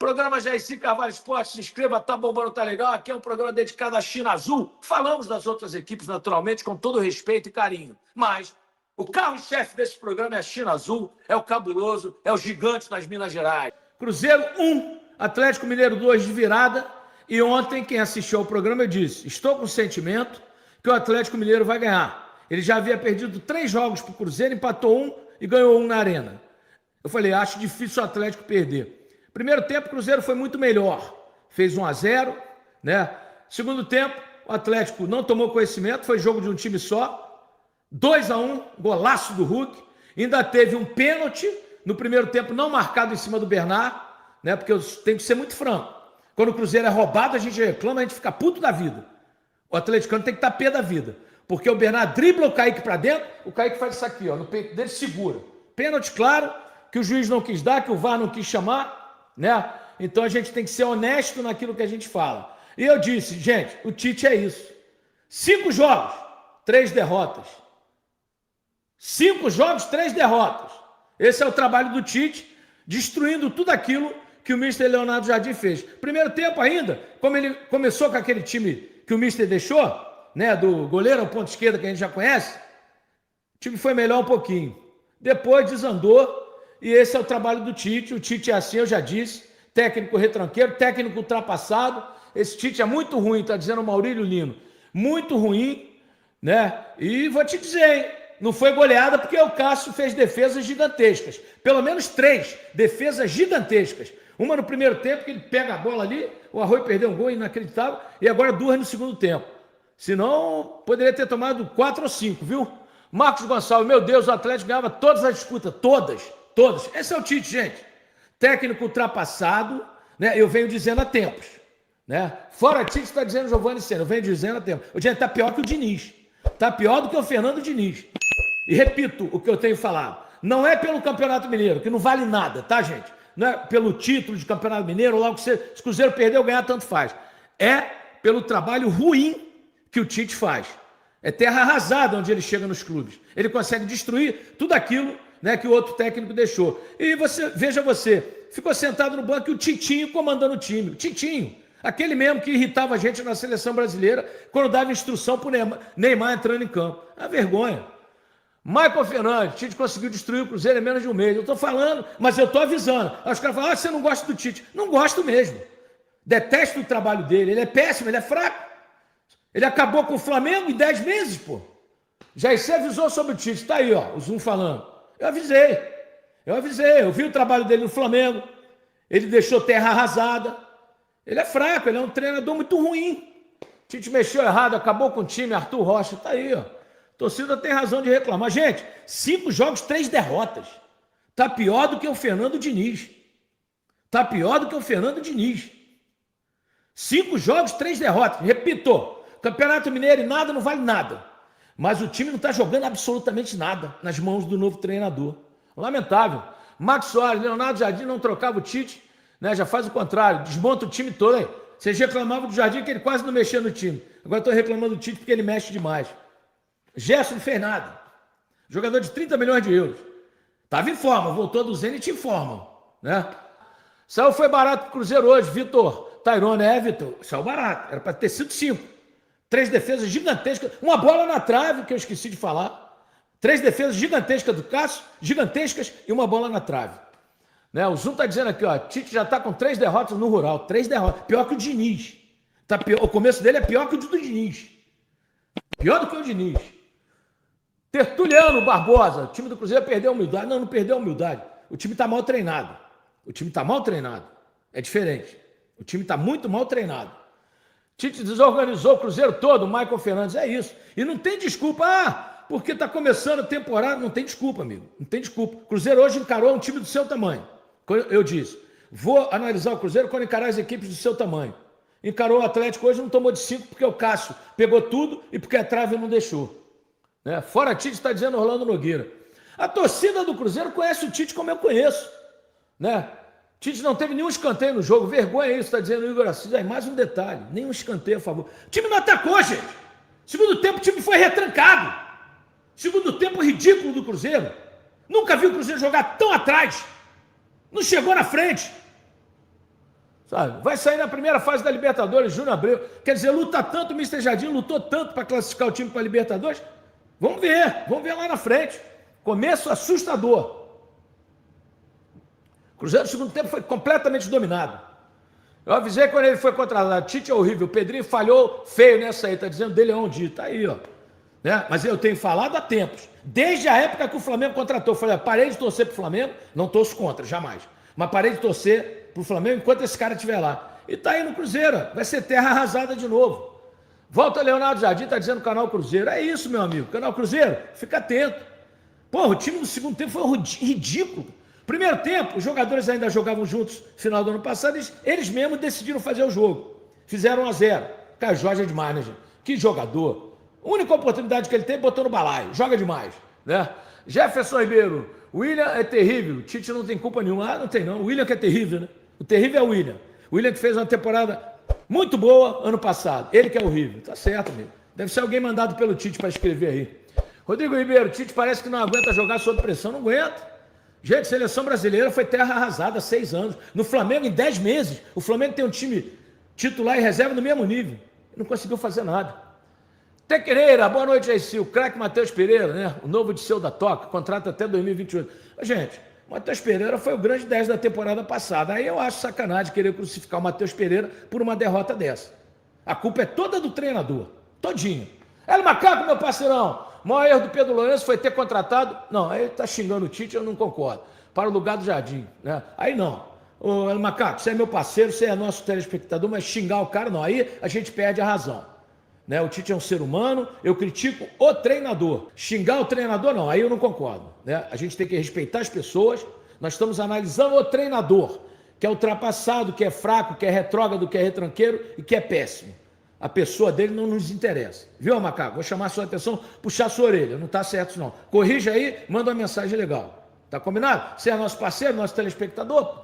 Programa Jaircy Carvalho Esporte, se inscreva, tá bombando, tá legal. Aqui é um programa dedicado à China Azul. Falamos das outras equipes, naturalmente, com todo respeito e carinho. Mas o carro-chefe desse programa é a China Azul, é o cabuloso, é o gigante das Minas Gerais. Cruzeiro 1, Atlético Mineiro 2 de virada. E ontem, quem assistiu ao programa, eu disse, estou com o sentimento que o Atlético Mineiro vai ganhar. Ele já havia perdido 3 jogos para o Cruzeiro, empatou 1 e ganhou 1 na Arena. Eu falei, acho difícil o Atlético perder. Primeiro tempo, o Cruzeiro foi muito melhor. Fez 1-0, né? Segundo tempo, o Atlético não tomou conhecimento, foi jogo de um time só. 2-1, golaço do Hulk. Ainda teve um pênalti no primeiro tempo não marcado em cima do Bernard, né? Porque eu tenho que ser muito franco. Quando o Cruzeiro é roubado, a gente reclama, a gente fica puto da vida. O atleticano tem que estar pé da vida. Porque o Bernard dribla o Kaique para dentro, o Kaique faz isso aqui, ó, no peito dele, segura. Pênalti, claro, que o juiz não quis dar, que o VAR não quis chamar, né? Então a gente tem que ser honesto naquilo que a gente fala. E eu disse, gente, o Tite é isso. 5 jogos, 3 derrotas. 5 jogos, 3 derrotas. Esse é o trabalho do Tite, destruindo tudo aquilo que o Mister Leonardo Jardim fez. Primeiro tempo ainda, como ele começou com aquele time que o Mister deixou, né, do goleiro ao ponto esquerda que a gente já conhece, o time foi melhor um pouquinho. Depois desandou. E esse é o trabalho do Tite. O Tite é assim, eu já disse, técnico retranqueiro, técnico ultrapassado. Esse Tite é muito ruim, está dizendo o Maurílio Lino. Muito ruim, né? E vou te dizer, hein? Não foi goleada porque o Cássio fez defesas gigantescas. Pelo menos 3 defesas gigantescas. Uma no primeiro tempo, que ele pega a bola ali, o Arroio perdeu um gol inacreditável, e agora 2 no segundo tempo. Senão, poderia ter tomado 4 ou 5, viu? Marcos Gonçalves, meu Deus, o Atlético ganhava todas as disputas, todas. Esse é o Tite, gente. Técnico ultrapassado, né? Eu venho dizendo há tempos, né? Fora Tite, está dizendo Giovanni Senna. Eu venho dizendo há tempos. O gente está pior que o Diniz. Está pior do que o Fernando Diniz. E repito o que eu tenho falado. Não é pelo Campeonato Mineiro, que não vale nada, tá, gente? Não é pelo título de Campeonato Mineiro, logo que se o Cruzeiro perder ou ganhar, tanto faz. É pelo trabalho ruim que o Tite faz. É terra arrasada onde ele chega nos clubes. Ele consegue destruir tudo aquilo, né, que o outro técnico deixou. E veja você, ficou sentado no banco e o Titinho comandando o time. O Titinho, aquele mesmo que irritava a gente na seleção brasileira quando dava instrução para o Neymar entrando em campo. É vergonha. Michael Fernandes, Tite conseguiu destruir o Cruzeiro em menos de um mês. Eu estou falando, mas eu estou avisando. Aí os caras falam, você não gosta do Tite. Não gosto mesmo. Detesto o trabalho dele. Ele é péssimo, ele é fraco. Ele acabou com o Flamengo em 10 meses, pô. Jaircy avisou sobre o Tite. Está aí, ó, o Zoom falando. Eu avisei, eu vi o trabalho dele no Flamengo, ele deixou terra arrasada, ele é fraco, ele é um treinador muito ruim. Tite mexeu errado, acabou com o time, Arthur Rocha, tá aí, ó. Torcida tem razão de reclamar. Gente, 5 jogos, 3 derrotas. Tá pior do que o Fernando Diniz. 5 jogos, 3 derrotas. Repito, Campeonato Mineiro e nada não vale nada. Mas o time não está jogando absolutamente nada nas mãos do novo treinador. Lamentável. Max Soares, Leonardo Jardim não trocava o Tite, né? Já faz o contrário, desmonta o time todo. Hein? Vocês reclamavam do Jardim que ele quase não mexia no time. Agora estou reclamando do Tite porque ele mexe demais. Gerson não fez nada. Jogador de 30 milhões de euros. Estava em forma, voltou do Zenit em forma. Né? Saiu, foi barato para o Cruzeiro hoje, Vitor. Tairone, Vitor. Saiu barato, era para ter sido 5. 3 defesas gigantescas, uma bola na trave, que eu esqueci de falar. 3 defesas gigantescas do Cássio, gigantescas, e uma bola na trave. Né? O Zoom está dizendo aqui, ó, Tite já está com 3 derrotas no Rural. 3 derrotas, pior que o Diniz. Tá pior, o começo dele é pior que o do Diniz. Pior do que o Diniz. Tertuliano Barbosa, o time do Cruzeiro perdeu a humildade. Não perdeu a humildade. O time está mal treinado. É diferente. O time está muito mal treinado. Tite desorganizou o Cruzeiro todo, o Michael Fernandes, é isso. E não tem desculpa, porque está começando a temporada, não tem desculpa, amigo, não tem desculpa. O Cruzeiro hoje encarou um time do seu tamanho. Eu disse, vou analisar o Cruzeiro quando encarar as equipes do seu tamanho. Encarou o Atlético hoje, não tomou de 5 porque o Cássio pegou tudo e porque a trave não deixou. Né? Fora Tite, está dizendo Orlando Nogueira. A torcida do Cruzeiro conhece o Tite como eu conheço. Né? Tite não teve nenhum escanteio no jogo. Vergonha isso, está dizendo o Igor Assis. Aí, mais um detalhe. Nenhum escanteio a favor. O time não atacou, gente. Segundo tempo, o time foi retrancado. Segundo tempo ridículo do Cruzeiro. Nunca vi o Cruzeiro jogar tão atrás. Não chegou na frente. sabe? Vai sair na primeira fase da Libertadores, Júnior Abreu. Quer dizer, luta tanto, o Mister Jardim lutou tanto para classificar o time para a Libertadores. Vamos ver lá na frente. Começo assustador. O Cruzeiro no segundo tempo foi completamente dominado. Eu avisei quando ele foi contratado. Tite é horrível, o Pedrinho falhou feio nessa aí, tá dizendo dele onde? Tá aí, ó. Né? Mas eu tenho falado há tempos. Desde a época que o Flamengo contratou, eu falei, parei de torcer pro Flamengo, não torço contra, jamais. Mas parei de torcer pro Flamengo enquanto esse cara estiver lá. E tá aí no Cruzeiro, vai ser terra arrasada de novo. Volta Leonardo Jardim, tá dizendo canal Cruzeiro. É isso, meu amigo, canal Cruzeiro, fica atento. Porra, o time no segundo tempo foi ridículo. Primeiro tempo, os jogadores ainda jogavam juntos no final do ano passado, eles mesmos decidiram fazer o jogo. Fizeram 1-0. Cara, Jorge é demais, né, gente? Que jogador. A única oportunidade que ele tem, botou no balaio. Joga demais, né? Jefferson Ribeiro, o William é terrível. O Tite não tem culpa nenhuma. Ah, não tem não. O William que é terrível, né? O terrível é o William. O William que fez uma temporada muito boa ano passado. Ele que é horrível. Tá certo, amigo. Deve ser alguém mandado pelo Tite para escrever aí. Rodrigo Ribeiro, o Tite parece que não aguenta jogar sob pressão. Não aguenta. Gente, seleção brasileira foi terra arrasada há 6 anos. No Flamengo, em 10 meses, o Flamengo tem um time titular e reserva no mesmo nível. Não conseguiu fazer nada. Tequereira, boa noite aí, o craque Matheus Pereira, né? O novo Disseu da Toca, contrato até 2028. Gente, o Matheus Pereira foi o grande 10 da temporada passada. Aí eu acho sacanagem querer crucificar o Matheus Pereira por uma derrota dessa. A culpa é toda do treinador, todinho. Hélio Macaco, meu parceirão. O maior erro do Pedro Lourenço foi ter contratado... Não, aí ele tá xingando o Tite, eu não concordo. Para o lugar do Jardim, né? Aí não. Ô, Hélio Macaco, você é meu parceiro, você é nosso telespectador, mas xingar o cara não. Aí a gente perde a razão. Né? O Tite é um ser humano, eu critico o treinador. Xingar o treinador, não, aí eu não concordo. Né? A gente tem que respeitar as pessoas. Nós estamos analisando o treinador, que é ultrapassado, que é fraco, que é retrógrado, que é retranqueiro e que é péssimo. A pessoa dele não nos interessa. Viu, Macaco? Vou chamar a sua atenção, puxar a sua orelha. Não está certo, não. Corrija aí, manda uma mensagem legal. Tá combinado? Você é nosso parceiro, nosso telespectador?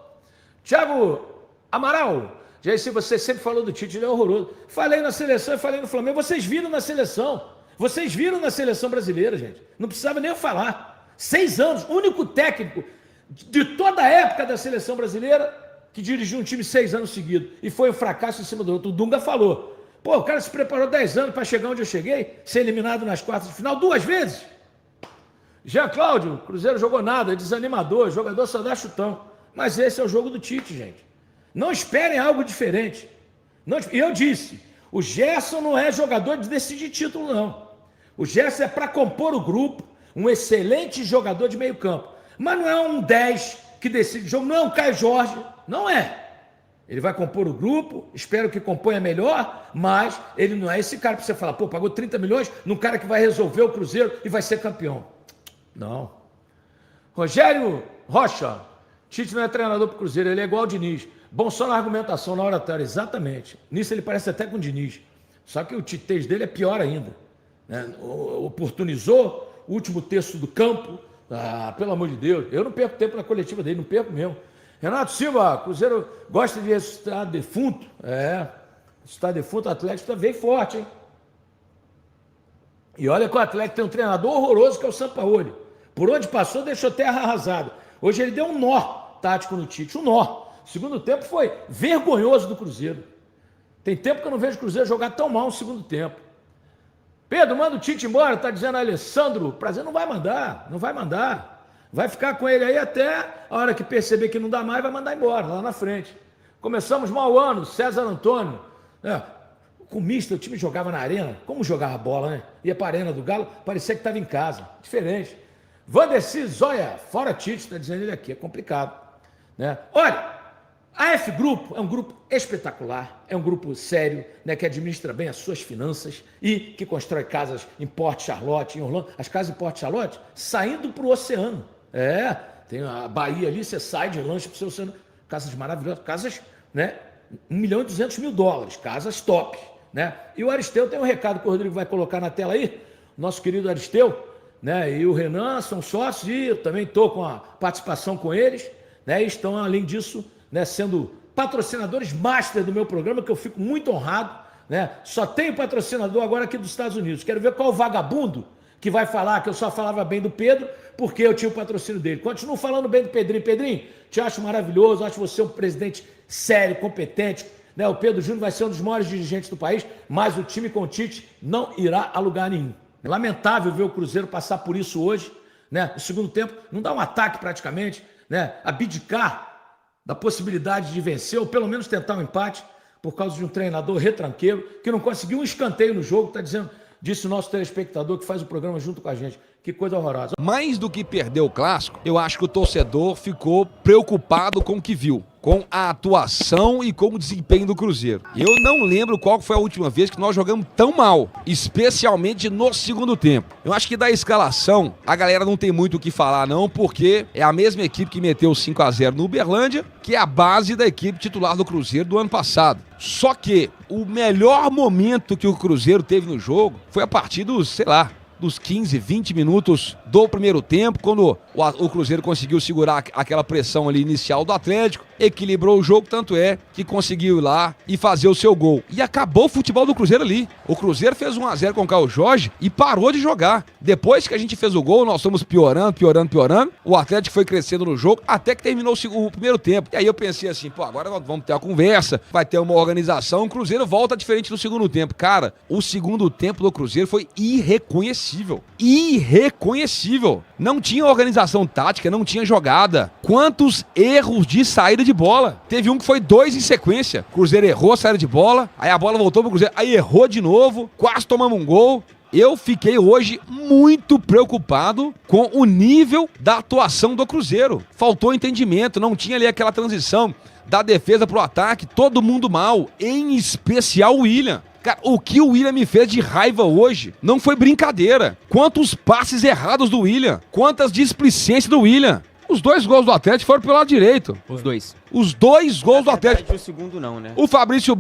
Thiago Amaral, já se você sempre falou do Tite, ele é horroroso. Falei na seleção e falei no Flamengo. Vocês viram na seleção. Vocês viram na seleção brasileira, gente. Não precisava nem eu falar. 6 anos, único técnico de toda a época da seleção brasileira que dirigiu um time 6 anos seguidos. E foi um fracasso em cima do outro. O Dunga falou. Pô, o cara se preparou 10 anos para chegar onde eu cheguei, ser eliminado nas quartas de final 2 vezes. Jean Cláudio, Cruzeiro jogou nada, é desanimador, jogador só dá chutão. Mas esse é o jogo do Tite, gente. Não esperem algo diferente. E eu disse, o Gerson não é jogador de decidir título, não. O Gerson é para compor o grupo, um excelente jogador de meio campo. Mas não é um 10 que decide o jogo, não é um Caio Jorge, não é. Ele vai compor o grupo, espero que componha melhor, mas ele não é esse cara para você falar, pô, pagou 30 milhões num cara que vai resolver o Cruzeiro e vai ser campeão. Não. Rogério Rocha, Tite não é treinador para o Cruzeiro, ele é igual ao Diniz. Bom só na argumentação, na oratória, exatamente. Nisso ele parece até com o Diniz. Só que o titez dele é pior ainda. Né? Oportunizou o último terço do campo. Ah, pelo amor de Deus, eu não perco tempo na coletiva dele, não perco mesmo. Renato Silva, Cruzeiro gosta de ressuscitar defunto. Ressuscitar defunto, o Atlético veio forte, hein? E olha que o Atlético tem um treinador horroroso que é o Sampaoli. Por onde passou, deixou terra arrasada. Hoje ele deu um nó tático no Tite, um nó. O segundo tempo foi vergonhoso do Cruzeiro. Tem tempo que eu não vejo o Cruzeiro jogar tão mal no segundo tempo. Pedro, manda o Tite embora, tá dizendo Alessandro. Prazer, não vai mandar, não vai mandar. Vai ficar com ele aí até a hora que perceber que não dá mais, vai mandar embora, lá na frente. Começamos mal o ano, César Antônio. Com o Mister, o time jogava na arena. Como jogava bola, né? Ia para a arena do Galo, parecia que estava em casa. Diferente. Vandercy Zóia, fora Tite, está dizendo ele aqui, é complicado. Né? Olha, a F Grupo é um grupo espetacular, é um grupo sério, né, que administra bem as suas finanças e que constrói casas em Port Charlotte, em Orlando. As casas em Port Charlotte saindo para o oceano. Tem a Bahia ali, você sai de lanche para o seu oceano. Casas maravilhosas, casas, né, $1.200.000, casas top. Né? E o Aristeu tem um recado que o Rodrigo vai colocar na tela aí, nosso querido Aristeu, né, e o Renan são sócios e eu também estou com a participação com eles, né, e estão, além disso, né, sendo patrocinadores master do meu programa, que eu fico muito honrado. Né? Só tenho patrocinador agora aqui dos Estados Unidos. Quero ver qual vagabundo que vai falar que eu só falava bem do Pedro porque eu tinha o patrocínio dele. Continuo falando bem do Pedrinho. Pedrinho, te acho maravilhoso, acho você um presidente sério, competente, né? O Pedro Júnior vai ser um dos maiores dirigentes do país, mas o time com o Tite não irá a lugar nenhum. É lamentável ver o Cruzeiro passar por isso hoje, né? No segundo tempo, não dá um ataque praticamente, né? Abdicar da possibilidade de vencer, ou pelo menos tentar um empate, por causa de um treinador retranqueiro, que não conseguiu um escanteio no jogo, disse o nosso telespectador que faz o programa junto com a gente. Que coisa horrorosa. Mais do que perder o clássico, eu acho que o torcedor ficou preocupado com o que viu, com a atuação e com o desempenho do Cruzeiro. Eu não lembro qual foi a última vez que nós jogamos tão mal, especialmente no segundo tempo. Eu acho que da escalação, a galera não tem muito o que falar não, porque é a mesma equipe que meteu 5-0 no Uberlândia, que é a base da equipe titular do Cruzeiro do ano passado. Só que o melhor momento que o Cruzeiro teve no jogo foi a partir dos, sei lá, dos 15, 20 minutos do primeiro tempo, quando o Cruzeiro conseguiu segurar aquela pressão ali inicial do Atlético, equilibrou o jogo, tanto é que conseguiu ir lá e fazer o seu gol. E acabou o futebol do Cruzeiro ali. O Cruzeiro fez 1-0 com o Caio Jorge e parou de jogar. Depois que a gente fez o gol, nós fomos piorando. O Atlético foi crescendo no jogo até que terminou o primeiro tempo. E aí eu pensei assim, pô, agora nós vamos ter uma conversa, vai ter uma organização, o Cruzeiro volta diferente do segundo tempo. Cara, o segundo tempo do Cruzeiro foi irreconhecível. Irreconhecível. Não tinha organização tática, não tinha jogada. Quantos erros de saída de bola. Teve um que foi 2 em sequência. O Cruzeiro errou a saída de bola, aí a bola voltou pro Cruzeiro, aí errou de novo, quase tomamos um gol. Eu fiquei hoje muito preocupado com o nível da atuação do Cruzeiro. Faltou entendimento, não tinha ali aquela transição da defesa pro ataque, todo mundo mal, em especial o William. Cara, o que o William me fez de raiva hoje não foi brincadeira. Quantos passes errados do William, quantas displicências do William. Os 2 gols do Atlético foram pelo lado direito. Os 2. Os 2 gols do Atlético. O segundo não, né? O Fabrício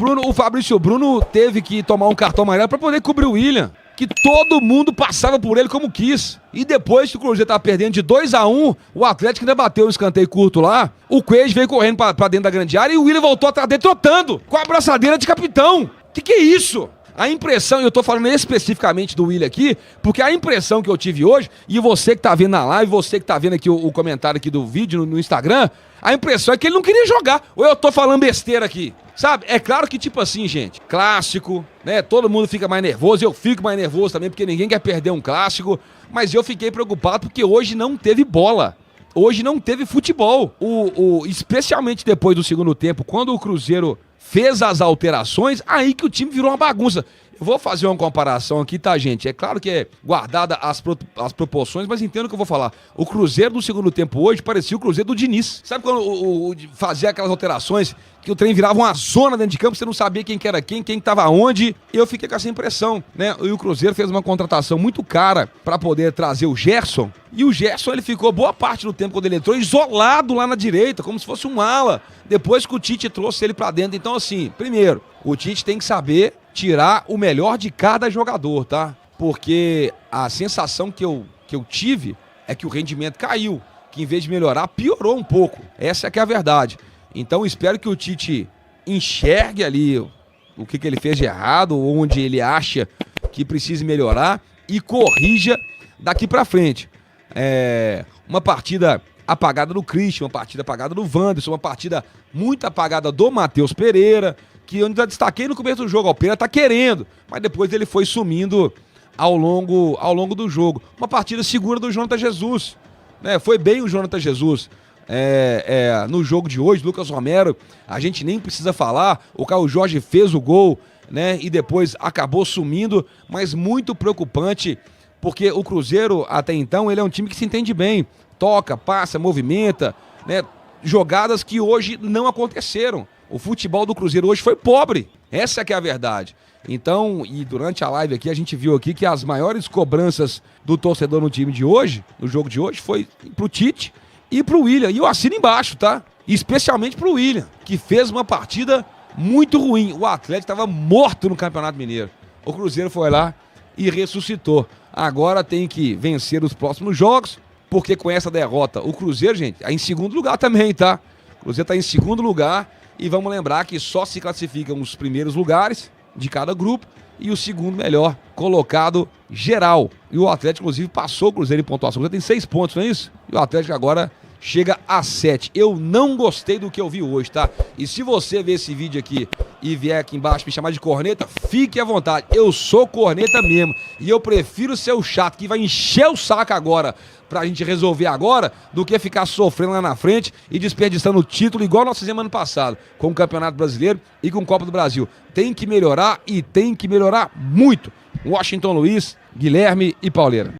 Bruno teve que tomar um cartão amarelo para poder cobrir o William, que todo mundo passava por ele como quis. E depois que o Cruzeiro tava perdendo de 2-1, o Atlético ainda bateu um escanteio curto lá, o Queijo veio correndo pra dentro da grande área e o William voltou atrás dele trotando, com a abraçadeira de capitão. Que é isso? A impressão, e eu tô falando especificamente do William aqui, porque a impressão que eu tive hoje, e você que tá vendo na live, você que tá vendo aqui o comentário aqui do vídeo no Instagram, a impressão é que ele não queria jogar. Ou eu tô falando besteira aqui? Sabe? É claro que tipo assim, gente, clássico, né? Todo mundo fica mais nervoso, eu fico mais nervoso também, porque ninguém quer perder um clássico, mas eu fiquei preocupado porque hoje não teve bola. Hoje não teve futebol. Especialmente depois do segundo tempo, quando o Cruzeiro fez as alterações, aí que o time virou uma bagunça. Eu vou fazer uma comparação aqui, tá, gente? É claro que é guardada as proporções, mas entendo o que eu vou falar. O Cruzeiro do segundo tempo hoje parecia o Cruzeiro do Diniz. Sabe quando fazia aquelas alterações que o trem virava uma zona dentro de campo, você não sabia quem que era quem estava onde? Eu fiquei com essa impressão, né? E o Cruzeiro fez uma contratação muito cara para poder trazer o Gerson. E o Gerson, ele ficou boa parte do tempo quando ele entrou isolado lá na direita, como se fosse um ala. Depois que o Tite trouxe ele para dentro. Então, assim, primeiro, o Tite tem que saber tirar o melhor de cada jogador, tá? Porque a sensação que eu tive é que o rendimento caiu, que em vez de melhorar, piorou um pouco. Essa é que é a verdade. Então espero que o Tite enxergue ali o que ele fez de errado, onde ele acha que precisa melhorar e corrija daqui pra frente. Uma partida apagada do Christian, uma partida apagada do Wanderson, uma partida muito apagada do Matheus Pereira, que eu ainda destaquei no começo do jogo. O Pereira tá querendo, mas depois ele foi sumindo ao longo do jogo. Uma partida segura do Jonathan Jesus, né? Foi bem o Jonathan Jesus no jogo de hoje. Lucas Romero, a gente nem precisa falar, o Caio Jorge fez o gol, né? E depois acabou sumindo, mas muito preocupante, porque o Cruzeiro, até então, ele é um time que se entende bem, toca, passa, movimenta, né? Jogadas que hoje não aconteceram. O futebol do Cruzeiro hoje foi pobre. Essa que é a verdade. Então, e durante a live aqui, a gente viu aqui que as maiores cobranças do torcedor no time de hoje, no jogo de hoje, foi pro Tite e pro William. E eu assino embaixo, tá? Especialmente pro William, que fez uma partida muito ruim. O Atlético estava morto no Campeonato Mineiro. O Cruzeiro foi lá e ressuscitou. Agora tem que vencer os próximos jogos, porque com essa derrota, o Cruzeiro, gente, é em segundo lugar também, tá? O Cruzeiro tá em segundo lugar. E vamos lembrar que só se classificam os primeiros lugares de cada grupo e o segundo melhor colocado geral. E o Atlético, inclusive, passou o Cruzeiro em pontuação. O Cruzeiro tem 6 pontos, não é isso? E o Atlético agora chega a 7. Eu não gostei do que eu vi hoje, tá? E se você ver esse vídeo aqui e vier aqui embaixo me chamar de corneta, fique à vontade. Eu sou corneta mesmo. E eu prefiro ser o chato que vai encher o saco agora pra gente resolver agora, do que ficar sofrendo lá na frente e desperdiçando o título igual nós fizemos ano passado, com o Campeonato Brasileiro e com a Copa do Brasil. Tem que melhorar e tem que melhorar muito. Washington Luiz, Guilherme e Pauleira.